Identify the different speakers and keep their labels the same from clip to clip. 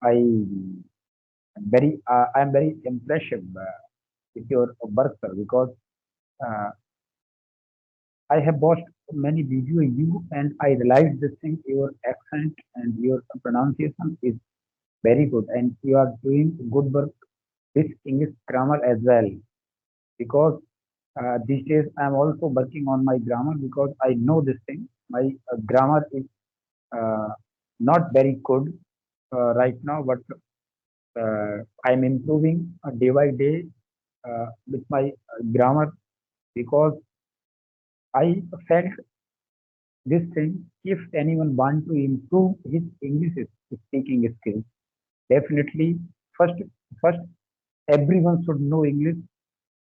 Speaker 1: I I am very impressed with your work, sir, because uh, I have watched many videos you and I realized this thing. Your accent and your pronunciation is very good, and you are doing good work with English grammar as well. Because these days I am also working on my grammar because I know this thing. My grammar is uh, not very good right now, but I'm improving day by day with my grammar because I felt this thing. If anyone want to improve his English speaking skills, definitely first first everyone should know English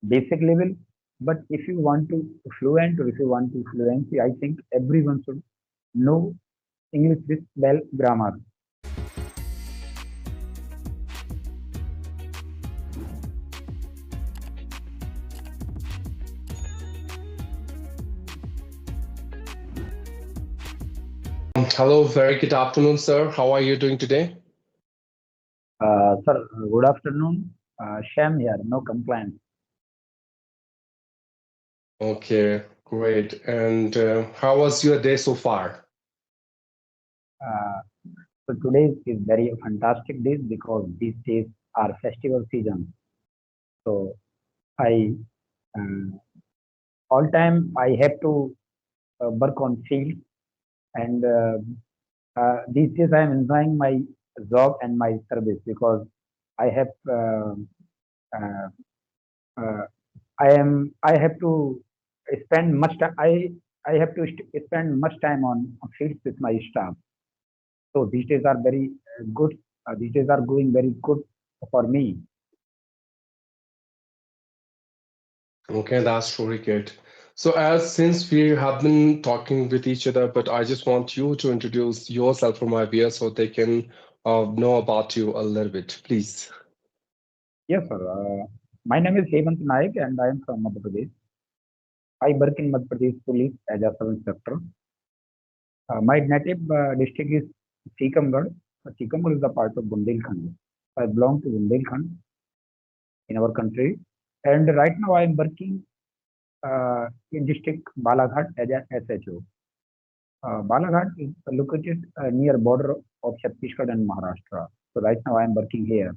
Speaker 1: basic level. But if you want to fluent or if you want to fluency, I think everyone should know English with well grammar.
Speaker 2: Hello, very good afternoon, sir. How are you doing today?
Speaker 1: Sir, good afternoon. Sham here, no complaints.
Speaker 2: Okay, great. And how was your day so far?
Speaker 1: Uh, so today is very fantastic days because these days are festival season. So I uh, all time I have to work on field, and these days I am enjoying my job and my service because I have uh, uh, I have to spend much time. I have to spend much time on fields with my staff. So these days are very good. These days are going very good for me.
Speaker 2: Okay, that's really good. So, as since we have been talking with each other, but I just want you to introduce yourself for my viewers so they can know about you a little bit, please.
Speaker 1: Yes, sir. My name is HEMANT Nayak and I am from Madhya Pradesh. I work in Madhya Pradesh Police as a sub inspector. My native district is Sikamgarh. Sikamgarh is the part of Bundelkhand. I belong to Bundelkhand in our country. And right now I am working in district Balaghat as a SHO. Balaghat is located near border of Chhattisgarh and Maharashtra. So right now I am working here.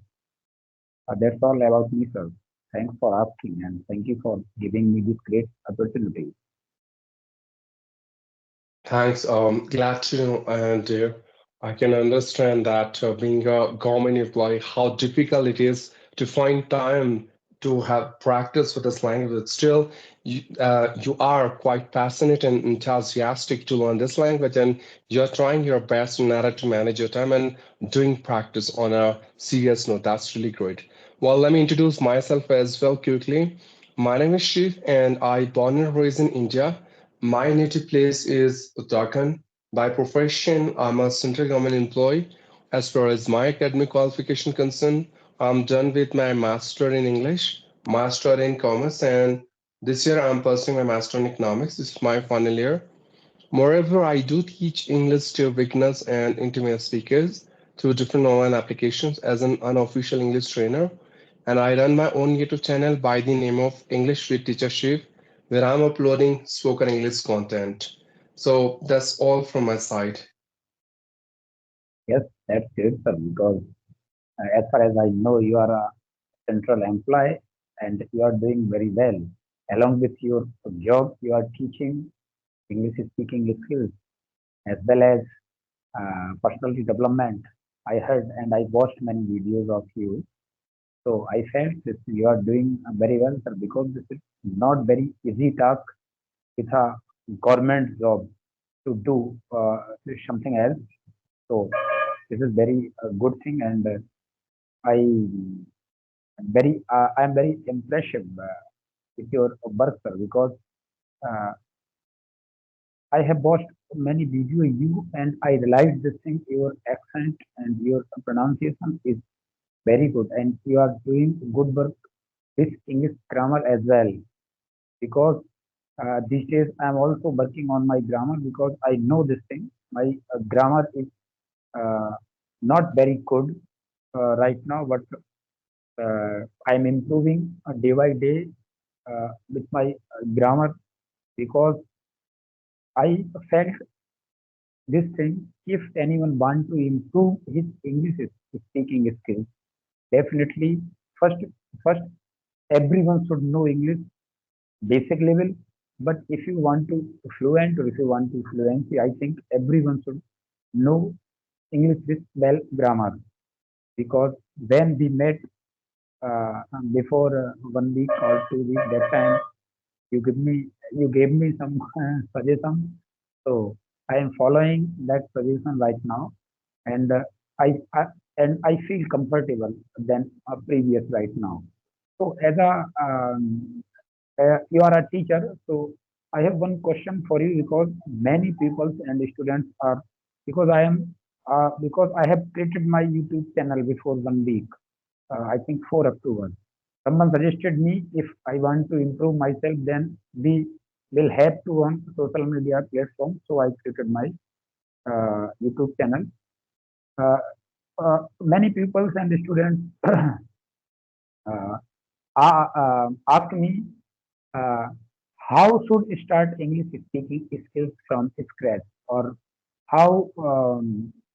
Speaker 1: That's all about me, sir. Thanks for asking and thank you for giving me this great opportunity.
Speaker 2: Thanks. Glad to know, and I can understand that being a government employee, how difficult it is to find time to have practice with this language. Still, you are quite passionate and enthusiastic to learn this language, and you're trying your best in order to manage your time and doing practice on a serious note. That's really great. Well, let me introduce myself as well quickly. My name is Shiv, and I born and raised in India. My native place is Uttarakhand. By profession, I'm a central government employee. As far as my academic qualification concerned, I'm done with my master in English, master in commerce, and this year I'm pursuing my master in economics. This is my final year. Moreover, I do teach English to beginners and intermediate speakers through different online applications as an unofficial English trainer. And I run my own YouTube channel by the name of English with Teacher Shiv, where I'm uploading spoken English content. So that's all from my side.
Speaker 1: Yes, that's great, sir, because as far as I know, you are a central employee and you are doing very well. Along with your job, you are teaching English speaking skills as well as personality development. I heard and I watched many videos of you. So I felt that you are doing very well, sir, because this is not very easy task with a government job to do something else. So this is very good thing, and I I am very impressed with your work, sir, because uh, I have watched many videos you and I realized this thing. Your accent and your pronunciation is very good, and you are doing good work with English grammar as well. Because these days I am also working on my grammar because I know this thing. My grammar is uh, not very good right now, but I'm improving day by day with my grammar because I felt this thing. If anyone want to improve his English speaking skills, definitely first first everyone should know English basic level. But if you want to fluent or if you want to fluency, I think everyone should know English with well grammar because when we met before 1 week or 2 weeks, that time you give me you gave me some suggestion. So I am following that suggestion right now, and I and I feel comfortable than previous right now. So as a you are a teacher, so I have one question for you because many people and students are because I have created my YouTube channel before 1 week. I think 4 October. Someone suggested me if I want to improve myself, then we will have to on social media platform. So I created my YouTube channel. Uh, Many people and students uh, ask me uh, how should start English speaking skills from scratch, or how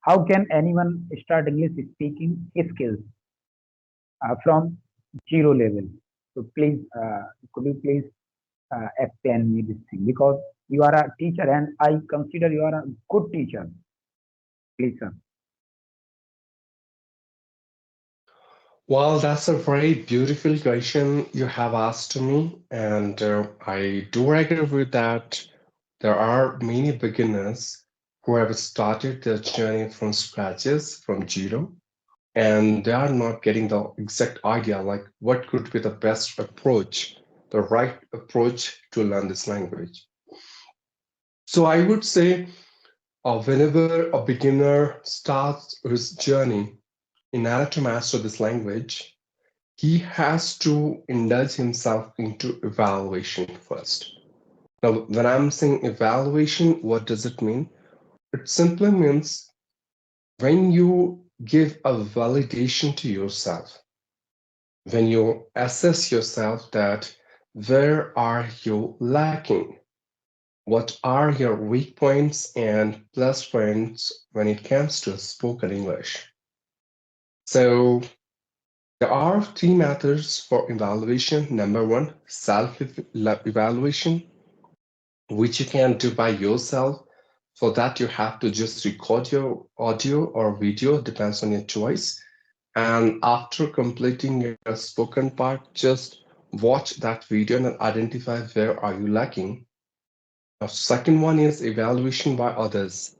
Speaker 1: how can anyone start English speaking skills from zero level. So please, could you please explain me this thing because you are a teacher and I consider you are a good teacher. Please, sir.
Speaker 2: Well, that's a very beautiful question you have asked to me, and I do agree with that. There are many beginners who have started their journey from scratches, from zero, and they are not getting the exact idea like what could be the best approach, the right approach to learn this language. So I would say whenever a beginner starts his journey in order to master this language, he has to indulge himself into evaluation first. Now, when I'm saying evaluation, what does it mean? It simply means when you give a validation to yourself, when you assess yourself that where are you lacking? What are your weak points and plus points when it comes to spoken English? So there are three methods for evaluation. Number one, self evaluation, which you can do by yourself. For that, you have to just record your audio or video, depends on your choice. And after completing your spoken part, just watch that video and identify where are you lacking. The second one is evaluation by others.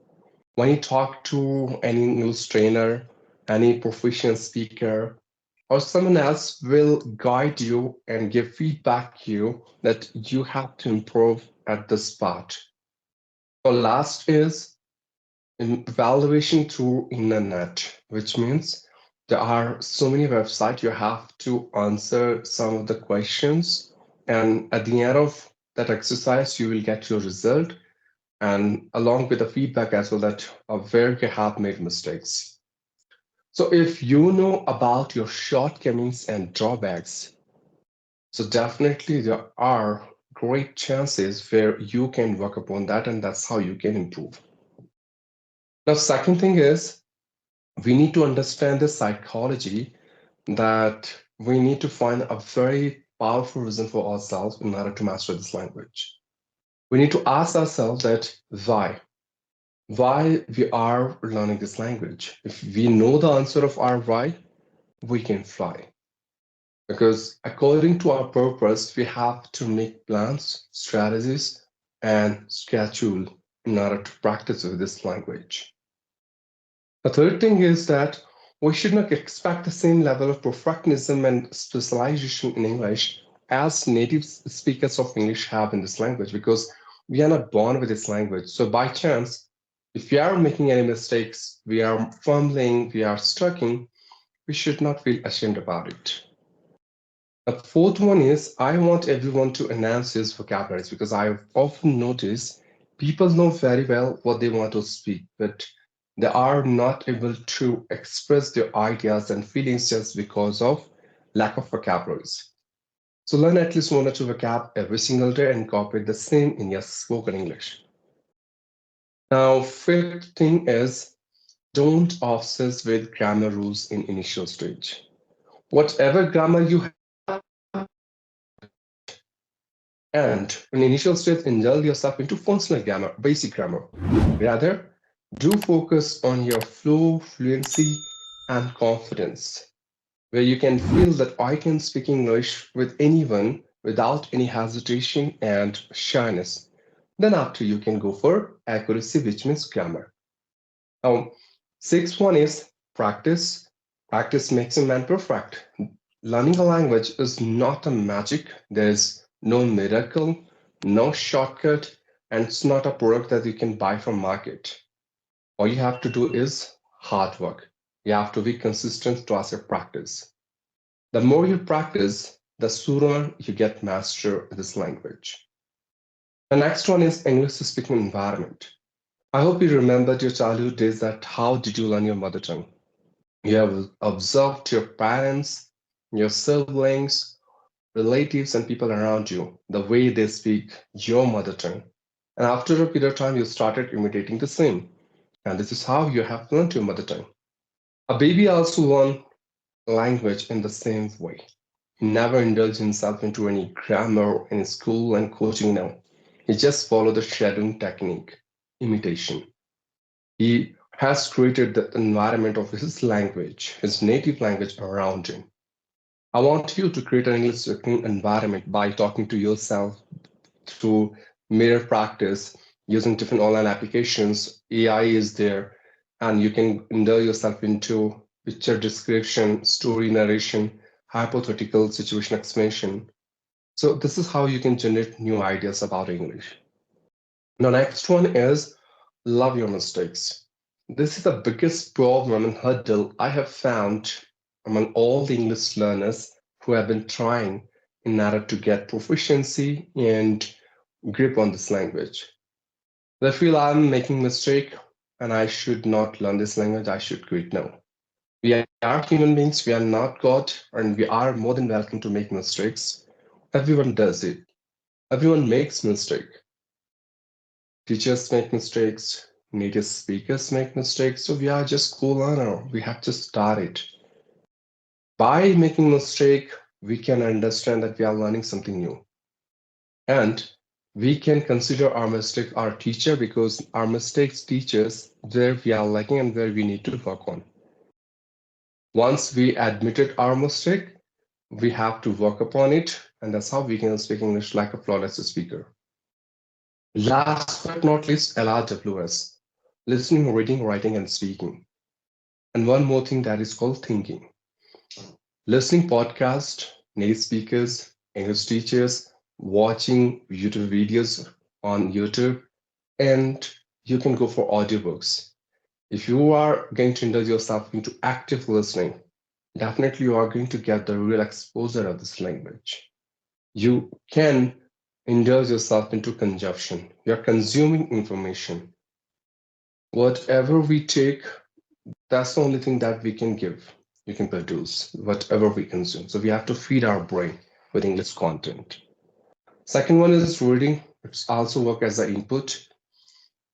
Speaker 2: When you talk to any news trainer, any professional speaker, or someone else will guide you and give feedback to you that you have to improve at this part. The last is evaluation through internet, which means there are so many websites you have to answer some of the questions, and at the end of that exercise, you will get your result and along with the feedback as well that where you have made mistakes. So if you know about your shortcomings and drawbacks, so definitely there are great chances where you can work upon that and that's how you can improve. Now, second thing is we need to understand the psychology that we need to find a very powerful reason for ourselves in order to master this language. We need to ask ourselves that why we are learning this language. If we know the answer of our why, we can fly. Because according to our purpose, we have to make plans, strategies, and schedule in order to practice with this language. The third thing is that we should not expect the same level of perfectionism and specialization in English as native speakers of English have in this language because we are not born with this language. So by chance, if we are making any mistakes, we are fumbling, we are stucking, we should not feel ashamed about it. The fourth one is I want everyone to enhance his vocabularies because I often notice people know very well what they want to speak, but They are not able to express their ideas and feelings just because of lack of vocabularies. So learn at least one or two vocab every single day and incorporate the same in your spoken English. Now, fifth thing is don't obsess with grammar rules in initial stage. Whatever grammar you have, and in initial stage, indulge yourself into functional grammar, basic grammar. Rather, do focus on your flow, fluency, and confidence, where you can feel that I can speak English with anyone without any hesitation and shyness. Then after you can go for accuracy, which means grammar. Now, sixth one is practice. Practice makes a man perfect. Learning a language is not a magic. There is no miracle, no shortcut, and it's not a product that you can buy from market. All you have to do is hard work. You have to be consistent towards your practice. The more you practice, the sooner you get master this language. The next one is English speaking environment. I hope you remembered your childhood days that how did you learn your mother tongue? You have observed your parents, your siblings, relatives, and people around you, the way they speak your mother tongue. And after a period of time, you started imitating the same. And this is how you have learned your mother tongue. A baby also learns language in the same way. He never indulged himself into any grammar in school and coaching now. He just followed the shadowing technique, imitation. He has created the environment of his language, his native language around him. I want you to create an English speaking environment by talking to yourself through mirror practice using different online applications. AI is there, and you can indulge yourself into picture description, story narration, hypothetical situation explanation. So this is how you can generate new ideas about English. The next one is love your mistakes. This is the biggest problem and hurdle I have found among all the English learners who have been trying in order to get proficiency and grip on this language. They feel I'm making mistake and I should not learn this language, I should quit now. We are human beings, we are not God, and we are more than welcome to make mistakes. Everyone does it. Everyone makes mistake. Teachers make mistakes, native speakers make mistakes, so we are just co-learner. We have to start it. By making mistake, we can understand that we are learning something new. And we can consider our mistake our teacher because our mistakes teach us where we are lacking and where we need to work on. Once we admitted our mistake, we have to work upon it, and that's how we can speak English like a flawless speaker. Last but not least, LRWS, listening, reading, writing, and speaking. And one more thing that is called thinking. Listening podcast, native speakers, English teachers, watching YouTube videos on YouTube, and you can go for audiobooks. If you are going to indulge yourself into active listening, definitely you are going to get the real exposure of this language. You can indulge yourself into consumption. You're consuming information. Whatever we take, that's the only thing that we can give. You can produce whatever we consume. So we have to feed our brain with English content. Second one is reading. It's also work as an input.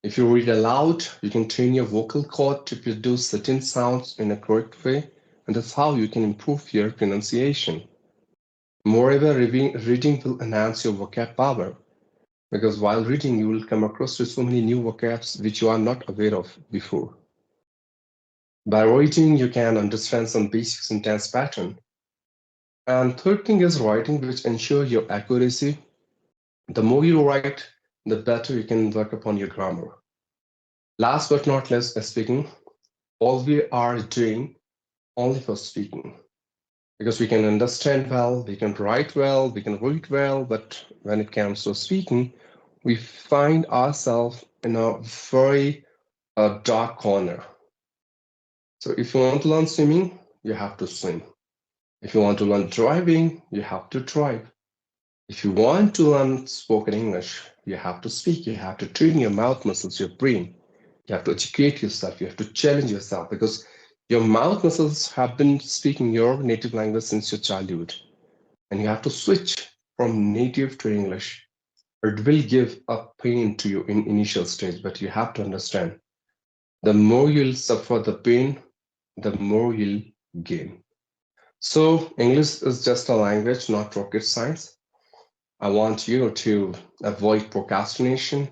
Speaker 2: If you read aloud, you can train your vocal cord to produce certain sounds in a correct way, and that's how you can improve your pronunciation. Moreover, reading will enhance your vocab power because while reading, you will come across to so many new vocabs which you are not aware of before. By reading, you can understand some basic sentence pattern. And third thing is writing, which ensure your accuracy. The more you write, the better you can work upon your grammar. Last but not least, speaking, all we are doing only for speaking. Because we can understand well, we can write well, we can read well, but when it comes to speaking, we find ourselves in a very dark corner. So if you want to learn swimming, you have to swim. If you want to learn driving, you have to drive. If you want to learn spoken English, you have to speak, you have to train your mouth muscles, your brain. You have to educate yourself. You have to challenge yourself because your mouth muscles have been speaking your native language since your childhood. And you have to switch from native to English. It will give a pain to you in initial stage, but you have to understand the more you'll suffer the pain, the more you'll gain. So English is just a language, not rocket science. I want you to avoid procrastination,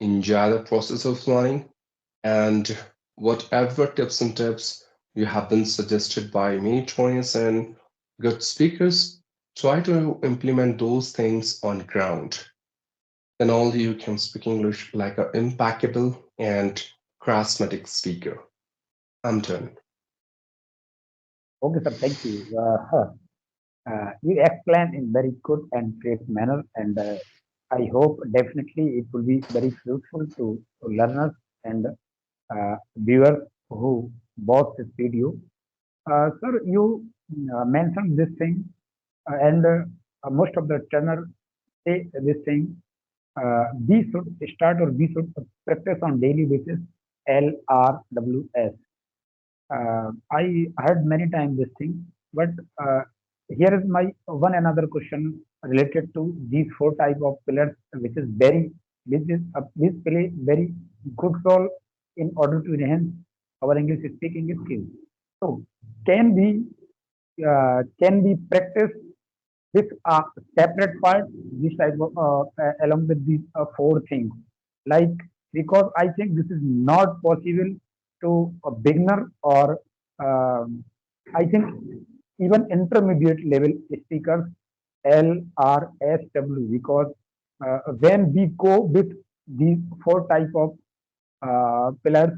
Speaker 2: enjoy the process of learning, and whatever tips and tips you have been suggested by many trainers and good speakers, try to implement those things on ground. Then only you can speak English like an impeccable and charismatic speaker. I'm done.
Speaker 1: Okay, sir. Thank you. You explain in very good and straight manner, and I hope definitely it will be very fruitful to learners and viewers who watch this video. Sir, you mentioned this thing, and most of the trainers say this thing. We should start or we should practice on daily basis. LRWS. I heard many times this thing, but uh, here is my one another question related to these four type of pillars, which play very good role in order to enhance our English speaking skills. So, can we can we practice this separate part, this type of along with these four things? Like, because I think this is not possible to a beginner or um, I think even intermediate level speakers LRSW, because when we go with these four type of pillars,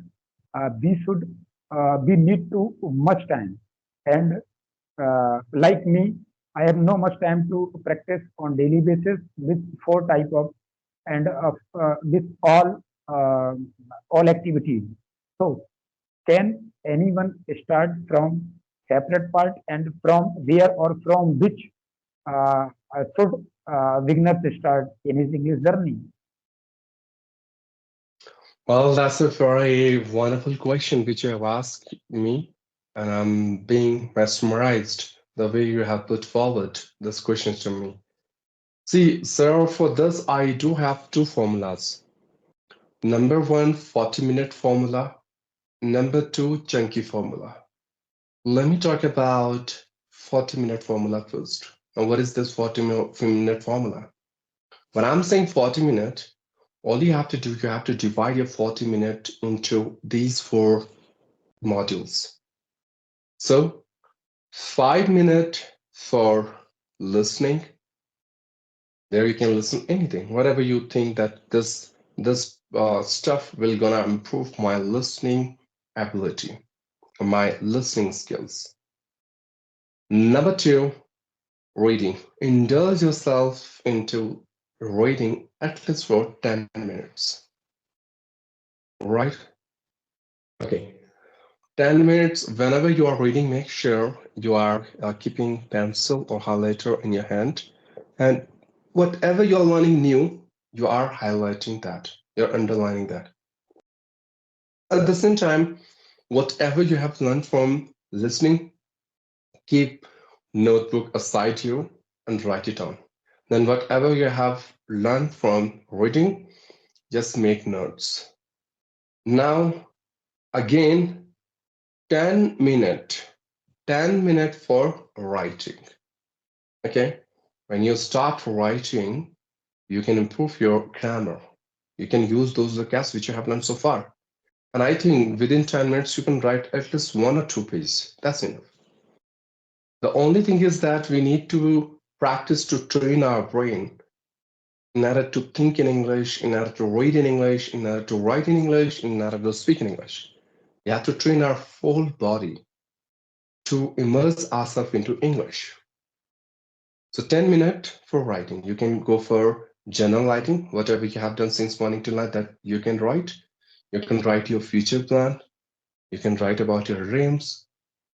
Speaker 1: we need to much time, and like me, I have no much time to practice on daily basis with four type of and with uh, all activities. So, can anyone start from separate part, and from where or from which should beginner start in his English journey?
Speaker 2: Well, that's a very wonderful question which you have asked me, and I'm being mesmerized the way you have put forward this question to me. See, sir, for this, I do have two formulas. Number one, 40-minute formula. Number two, chunky formula. Let me talk about 40-minute formula first. Now, what is this 40-minute formula? When I'm saying 40-minute, all you have to do, you have to divide your 40-minute into these four modules. So 5 minutes for listening. There you can listen anything, whatever you think that this stuff will gonna improve my listening ability, my listening skills. Number two, reading. Indulge yourself into reading at least for 10 minutes, right? Okay. 10 minutes, whenever you are reading, make sure you are keeping pencil or highlighter in your hand. And whatever you're learning new, you are highlighting that, you're underlining that. At the same time, whatever you have learned from listening, keep notebook aside you and write it down. Then whatever you have learned from reading, just make notes. Now, again, 10 minute 10 minutes for writing. Okay, when you start writing, you can improve your grammar. You can use those vocabs which you have learned so far, and I think within 10 minutes you can write at least one or two pages. That's enough. The only thing is that we need to practice to train our brain in order to think in English, in order to read in English, in order to write in English, in order to speak in English. We have to train our whole body to immerse ourselves into English. So 10 minutes for writing. You can go for general writing, whatever you have done since morning till night that you can write. You can write your future plan. You can write about your dreams.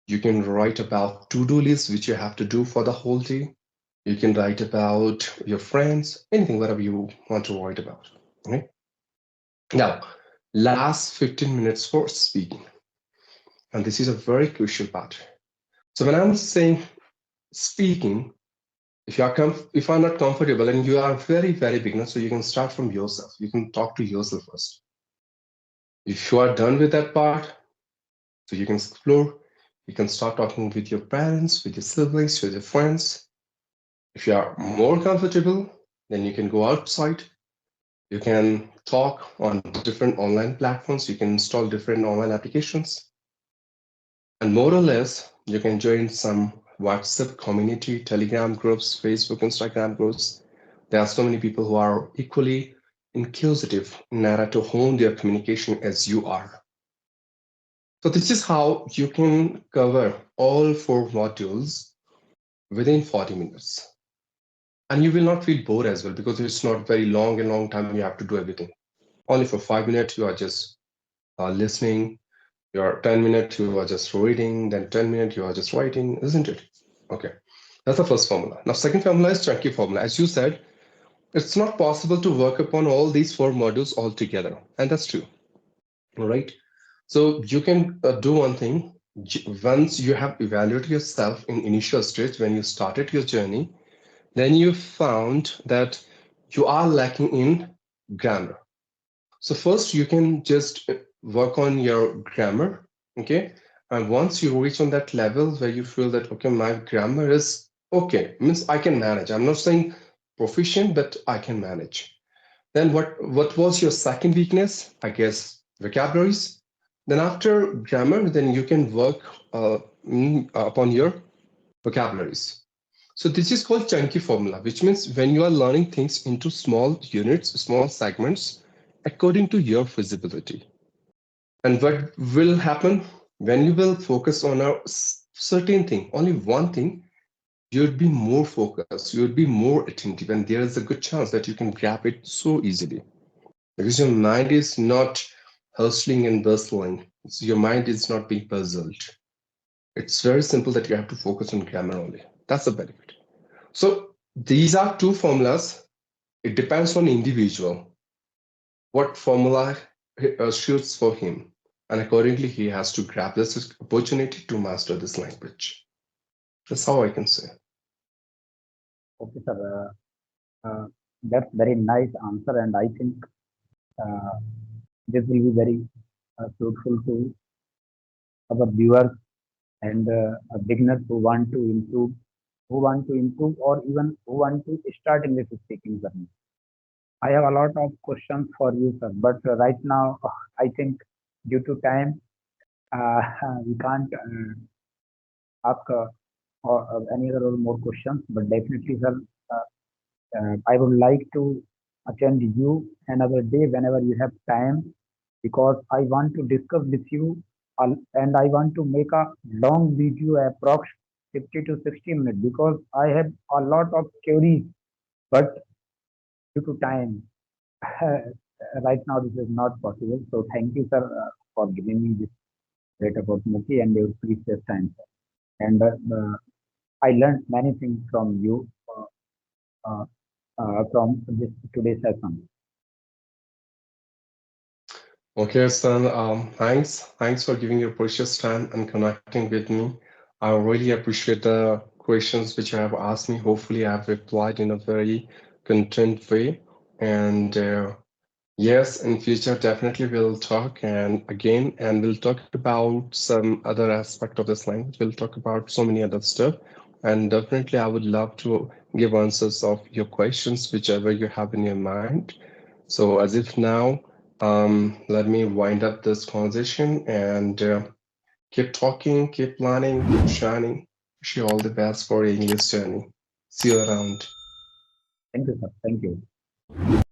Speaker 2: You can write about to-do lists, which you have to do for the whole day. You can write about your friends, anything, whatever you want to write about. Okay. Now, last 15 minutes for speaking. And this is a very crucial part. So when I'm saying speaking, if you're not comfortable and you are very beginner, so you can start from yourself. You can talk to yourself first. If you are done with that part, so you can explore. You can start talking with your parents, with your siblings, with your friends. If you are more comfortable, then you can go outside. You can talk on different online platforms. You can install different online applications. And more or less, you can join some WhatsApp community, Telegram groups, Facebook, Instagram groups. There are so many people who are equally inquisitive in order to hone their communication as you are. So this is how you can cover all 4 modules within 40 minutes. And you will not feel bored as well because it's not very long time you have to do everything. Only for 5 minutes, you are just listening. Your 10 minutes, you are just reading. Then 10 minutes, you are just writing, isn't it? Okay. That's the first formula. Now, second formula is chunky formula. As you said, it's not possible to work upon all these 4 modules all together. And that's true. All right. So you can do one thing. Once you have evaluated yourself in initial stage, when you started your journey, then you found that you are lacking in grammar. So first you can just work on your grammar, okay? And once you reach on that level where you feel that, okay, my grammar is okay, means I can manage. I'm not saying proficient, but I can manage. Then what was your second weakness? I guess vocabularies. Then after grammar, then you can work upon your vocabularies. So this is called chunky formula, which means when you are learning things into small units, small segments, according to your feasibility. And what will happen when you will focus on a certain thing, only one thing, you'd be more focused, you'd be more attentive, and there is a good chance that you can grab it so easily. Because your mind is not hustling and bustling. So your mind is not being puzzled. It's very simple that you have to focus on grammar only. That's the benefit. So these are 2 formulas. It depends on individual. What formula suits for him. And accordingly, he has to grab this opportunity to master this language. That's how I can say.
Speaker 1: Okay, sir. That's very nice answer, and I think uh, this will be very fruitful to our viewers and beginners who want to improve, or even who want to start English speaking journey. I have a lot of questions for you, sir, but right now I think due to time uh, we can't ask or any other or more questions. But definitely, sir, I would like to attend you another day whenever you have time, because I want to discuss with you and I want to make a long video, approx 50 to 60 minutes, because I have a lot of queries, but due to time, right now this is not possible. So thank you, sir, for giving me this great opportunity and your precious time, sir. And I learned many things from you uh, from this today's session.
Speaker 2: Okay, son. Thanks for giving your precious time and connecting with me. I really appreciate the questions which you have asked me. Hopefully, I have replied in a very content way. And yes, in future, definitely we'll talk and again, and we'll talk about some other aspect of this language. We'll talk about so many other stuff. And definitely, I would love to give answers of your questions, whichever you have in your mind. So as if now, let me wind up this conversation and keep talking, keep planning, keep shining. Wish you all the best for your English journey. See you around.
Speaker 1: Thank you, sir. Thank you.